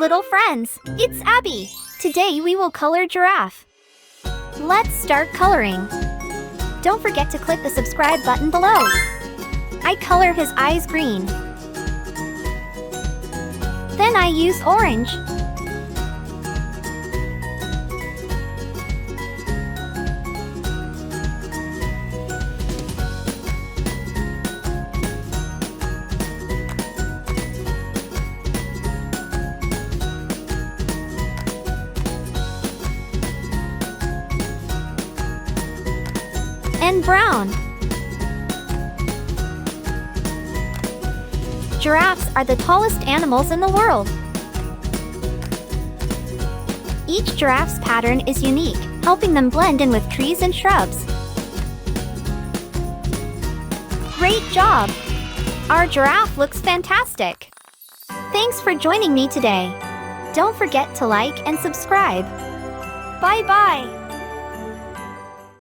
little friends, it's Abby. Today we will color Giraffe. Let's start coloring. Don't forget to click the subscribe button below. I color his eyes green. Then I use orange. And brown. Giraffes are the tallest animals in the world. Each giraffe's pattern is unique, helping them blend in with trees and shrubs. Great job! Our giraffe looks fantastic. Thanks for joining me today. Don't forget to like and subscribe. Bye-bye!